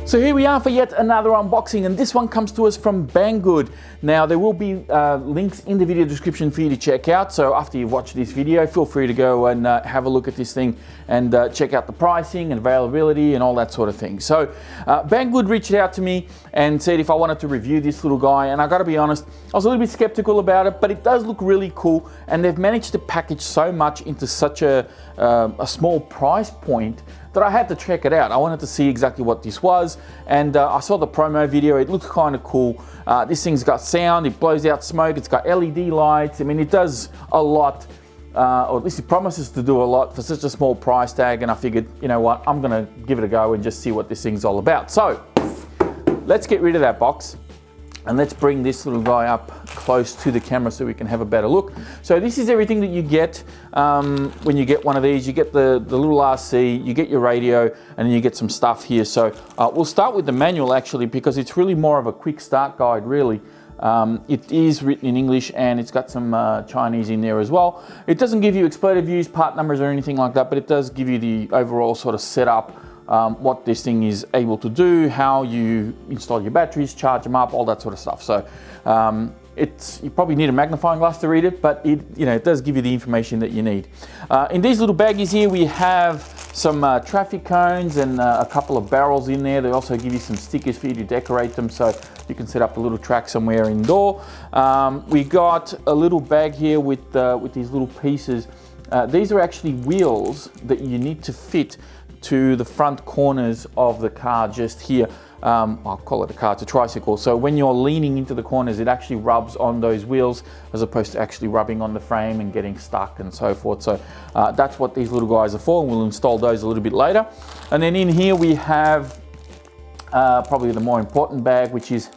So here we are for yet another unboxing, and this one comes to us from Banggood. Now there will be links in the video description for you to check out, so after you've watched this video feel free to go and have a look at this thing and check out the pricing and availability and all that sort of thing. So Banggood reached out to me and said if I wanted to review this little guy, and I gotta be honest, I was a little bit skeptical about it, but it does look really cool, and they've managed to package so much into such a small price point that I had to check it out. I wanted to see exactly what this was, and I saw the promo video. It looks kind of cool. This thing's got sound, it blows out smoke, it's got LED lights. I mean, it does a lot, or at least it promises to do a lot for such a small price tag, and I figured, you know what, I'm gonna give it a go and just see what this thing's all about. So, let's get rid of that box. And let's bring this little guy up close to the camera so we can have a better look. So this is everything that you get when you get one of these. You get the little RC, you get your radio, and then you get some stuff here. So we'll start with the manual actually, because it's really more of a quick start guide really. It is written in English and it's got some Chinese in there as well. It doesn't give you exploded views, part numbers or anything like that, but it does give you the overall sort of setup. What this thing is able to do, how you install your batteries, charge them up, all that sort of stuff. So you probably need a magnifying glass to read it, but it does give you the information that you need. In these little baggies here, we have some traffic cones and a couple of barrels in there. They also give you some stickers for you to decorate them, so you can set up a little track somewhere indoor. We got a little bag here with these little pieces. These are actually wheels that you need to fit to the front corners of the car just here. I'll call it a car, it's a tricycle. So when you're leaning into the corners, it actually rubs on those wheels as opposed to actually rubbing on the frame and getting stuck and so forth. So that's what these little guys are for, and we'll install those a little bit later. And then in here we have probably the more important bag, which is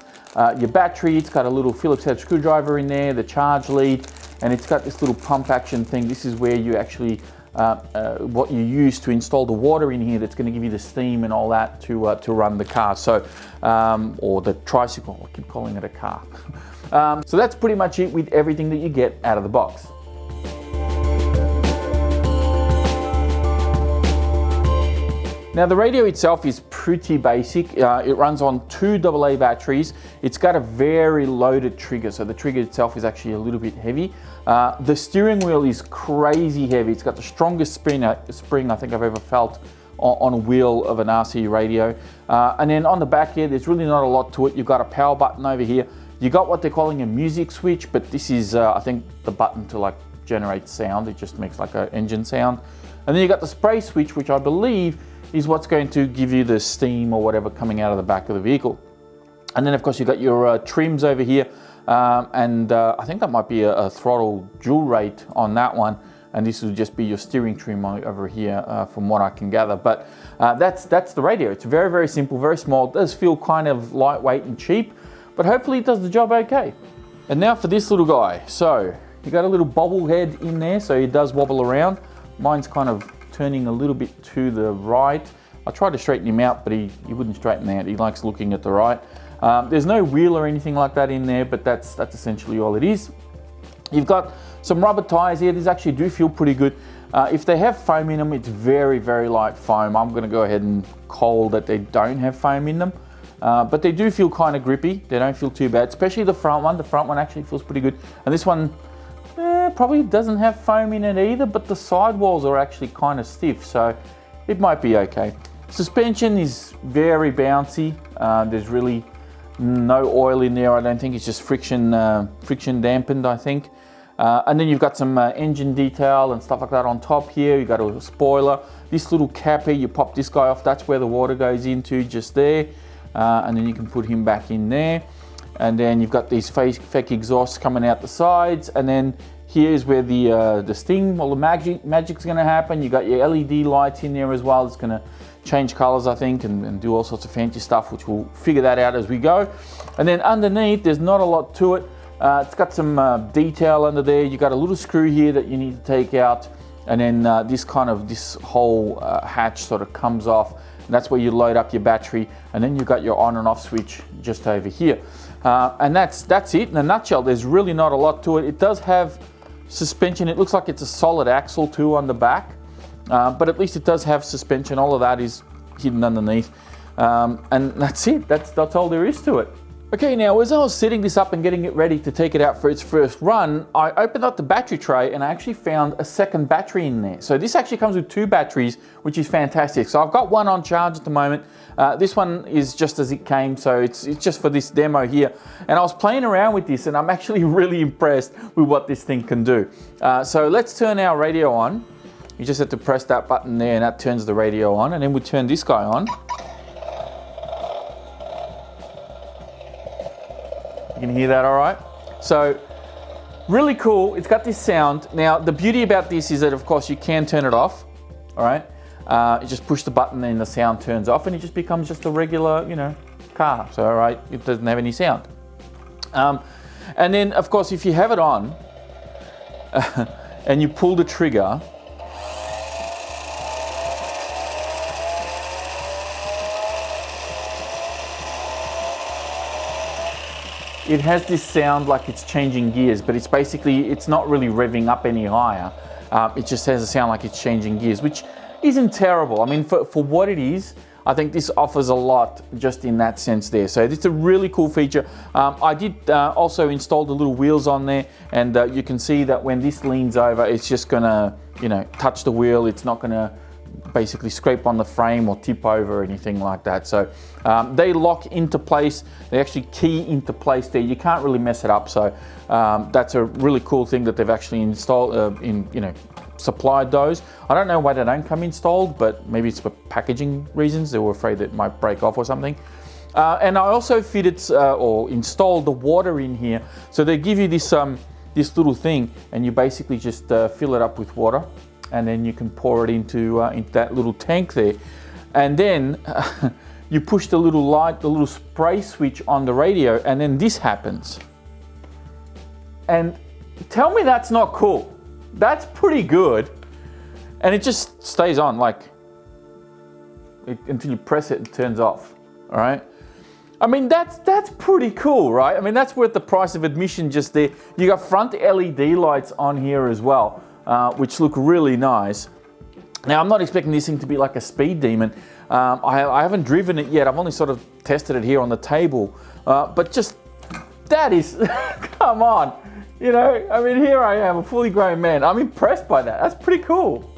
your battery. It's got a little Phillips head screwdriver in there, the charge lead, and it's got this little pump action thing. This is where you actually what you use to install the water in here that's going to give you the steam and all that to run the car, so or the tricycle. I keep calling it a car. So that's pretty much it with everything that you get out of the box. Now the radio itself is pretty basic. It runs on 2 AA batteries. It's got a very loaded trigger, so the trigger itself is actually a little bit heavy. The steering wheel is crazy heavy. It's got the strongest spring I think I've ever felt on a wheel of an RC radio. And then on the back here, there's really not a lot to it. You've got a power button over here. You got what they're calling a music switch, but this is I think the button to like generate sound. It just makes like an engine sound. And then you got the spray switch, which I believe is what's going to give you the steam or whatever coming out of the back of the vehicle. And then of course you've got your trims over here, and I think that might be a throttle dual rate on that one, and this will just be your steering trim over here from what I can gather. But that's the radio. It's very, very simple, very small. It does feel kind of lightweight and cheap, but hopefully it does the job okay. And now for this little guy. So you got a little bobble head in there, so it does wobble around. Mine's kind of turning a little bit to the right. I tried to straighten him out, but he wouldn't straighten out. He likes looking at the right. There's no wheel or anything like that in there, but that's essentially all it is. You've got some rubber tires here. These actually do feel pretty good. If they have foam in them, it's very, very light foam. I'm going to go ahead and call that they don't have foam in them, but they do feel kind of grippy. They don't feel too bad, especially the front one. The front one actually feels pretty good, and this one probably doesn't have foam in it either, but the sidewalls are actually kind of stiff, so it might be okay. Suspension is very bouncy. There's really no oil in there, I don't think. It's just friction dampened, I think. And then you've got some engine detail and stuff like that on top here. You've got a spoiler. This little cap here, you pop this guy off, that's where the water goes into, just there. And then you can put him back in there. And then you've got these fake exhausts coming out the sides, and then here's where the steam, all the magic's going to happen. You got your LED lights in there as well. It's going to change colors, I think, and do all sorts of fancy stuff, which we'll figure that out as we go. And then underneath, there's not a lot to it. It's got some detail under there. You got a little screw here that you need to take out, and then this whole hatch sort of comes off. And that's where you load up your battery, and then you've got your on and off switch just over here. And that's it in a nutshell. There's really not a lot to it. It does have suspension. It looks like it's a solid axle too on the back, but at least it does have suspension. All of that is hidden underneath. And that's it, that's all there is to it. Okay, now as I was setting this up and getting it ready to take it out for its first run, I opened up the battery tray and I actually found a second battery in there. So this actually comes with 2 batteries, which is fantastic. So I've got one on charge at the moment. This one is just as it came, so it's just for this demo here. And I was playing around with this and I'm actually really impressed with what this thing can do. So let's turn our radio on. You just have to press that button there and that turns the radio on, and then we turn this guy on. You can hear that all right? So really cool, it's got this sound. Now the beauty about this is that of course you can turn it off, all right? You just push the button and the sound turns off and it just becomes just a regular, you know, car. So all right, it doesn't have any sound. And then of course if you have it on and you pull the trigger, it has this sound like it's changing gears, but it's basically, it's not really revving up any higher. It just has a sound like it's changing gears, which isn't terrible. I mean, for what it is, I think this offers a lot just in that sense there. So it's a really cool feature. I did also install the little wheels on there, and you can see that when this leans over, it's just gonna, you know, touch the wheel. It's not gonna basically scrape on the frame or tip over or anything like that. So they lock into place, they actually key into place there. You can't really mess it up. So that's a really cool thing that they've actually installed, supplied those. I don't know why they don't come installed, but maybe it's for packaging reasons. They were afraid that it might break off or something. And I also fitted or installed the water in here. So they give you this this little thing, and you basically just fill it up with water, and then you can pour it into that little tank there. And then you push the little light, the little spray switch on the radio, and then this happens. And tell me that's not cool. That's pretty good. And it just stays on like until you press it, it turns off, all right? I mean, that's pretty cool, right? I mean, that's worth the price of admission just there. You got front LED lights on here as well, which look really nice. Now, I'm not expecting this thing to be like a speed demon. I haven't driven it yet. I've only sort of tested it here on the table. But just, that is, come on. You know, I mean, here I am, a fully grown man. I'm impressed by that. That's pretty cool.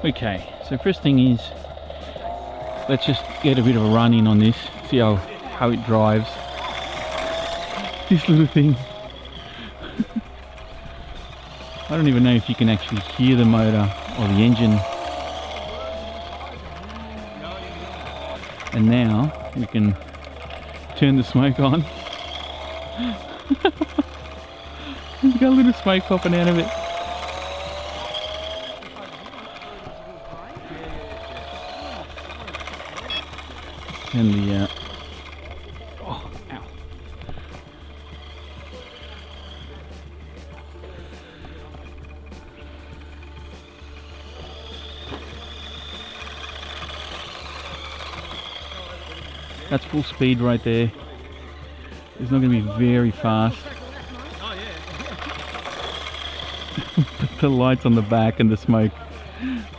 Okay, so first thing is, let's just get a bit of a run in on this, see how it drives. This little thing. I don't even know if you can actually hear the motor or the engine. And now we can turn the smoke on. There's got a little smoke popping out of it. And the oh, ow. That's full speed right there. It's not going to be very fast. But the lights on the back and the smoke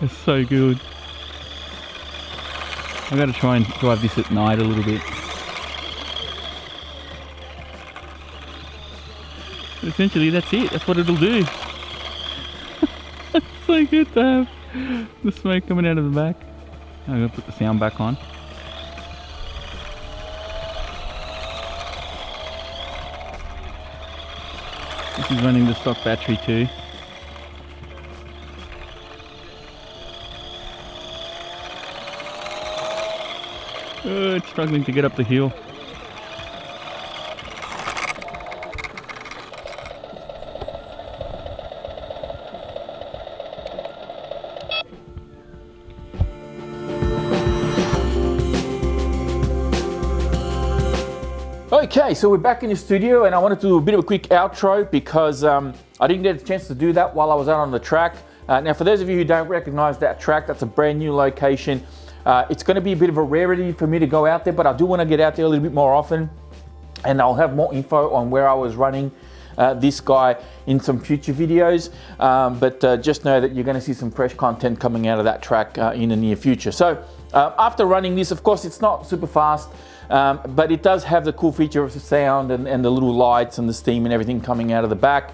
are so good. I've got to try and drive this at night a little bit. But essentially that's it, that's what it'll do. It's so good to have the smoke coming out of the back. I'm going to put the sound back on. This is running the stock battery too. It's struggling to get up the hill. Okay, so we're back in the studio, and I wanted to do a bit of a quick outro because I didn't get a chance to do that while I was out on the track. Now, for those of you who don't recognize that track, that's a brand new location. It's going to be a bit of a rarity for me to go out there, but I do want to get out there a little bit more often, and I'll have more info on where I was running this guy in some future videos, but just know that you're going to see some fresh content coming out of that track in the near future. So after running this, of course, it's not super fast, but it does have the cool feature of the sound and the little lights and the steam and everything coming out of the back.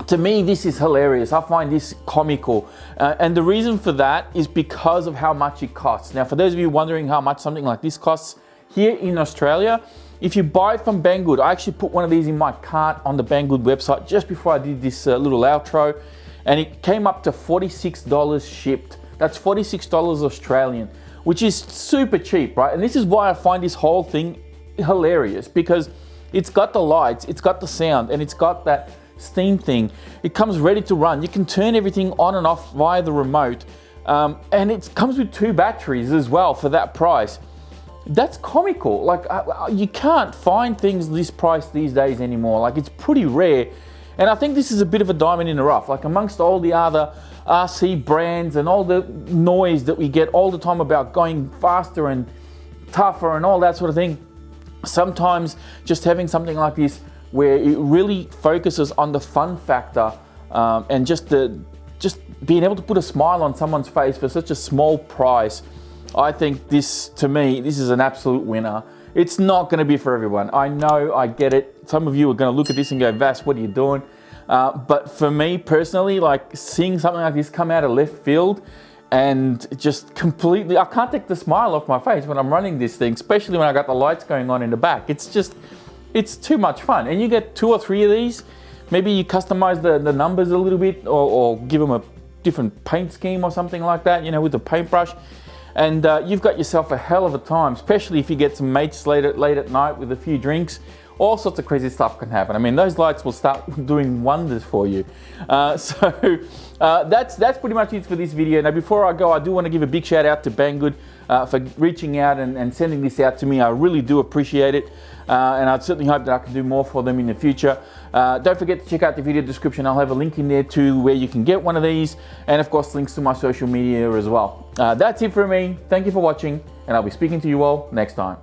To me, this is hilarious. I find this comical. And the reason for that is because of how much it costs. Now, for those of you wondering how much something like this costs here in Australia, if you buy it from Banggood, I actually put one of these in my cart on the Banggood website just before I did this little outro, and it came up to $46 shipped. That's $46 Australian, which is super cheap, right? And this is why I find this whole thing hilarious, because it's got the lights, it's got the sound, and it's got that steam thing. It comes ready to run. You can turn everything on and off via the remote, and it comes with 2 batteries as well for that price. That's comical. Like, you can't find things this price these days anymore. Like, it's pretty rare, and I think this is a bit of a diamond in the rough. Like, amongst all the other RC brands and all the noise that we get all the time about going faster and tougher and all that sort of thing, sometimes just having something like this where it really focuses on the fun factor, and just being able to put a smile on someone's face for such a small price. I think this, to me, this is an absolute winner. It's not going to be for everyone. I know, I get it. Some of you are going to look at this and go, Vas, what are you doing? But for me personally, like, seeing something like this come out of left field and just completely, I can't take the smile off my face when I'm running this thing, especially when I got the lights going on in the back. It's too much fun. And you get 2 or 3 of these. Maybe you customize the numbers a little bit, or give them a different paint scheme or something like that, you know, with the paintbrush. And you've got yourself a hell of a time, especially if you get some mates late at night with a few drinks. All sorts of crazy stuff can happen. I mean, those lights will start doing wonders for you. That's pretty much it for this video. Now, before I go, I do want to give a big shout out to Banggood for reaching out and sending this out to me. I really do appreciate it. And I certainly hope that I can do more for them in the future. Don't forget to check out the video description. I'll have a link in there to where you can get one of these, and of course links to my social media as well. That's it from me. Thank you for watching, and I'll be speaking to you all next time.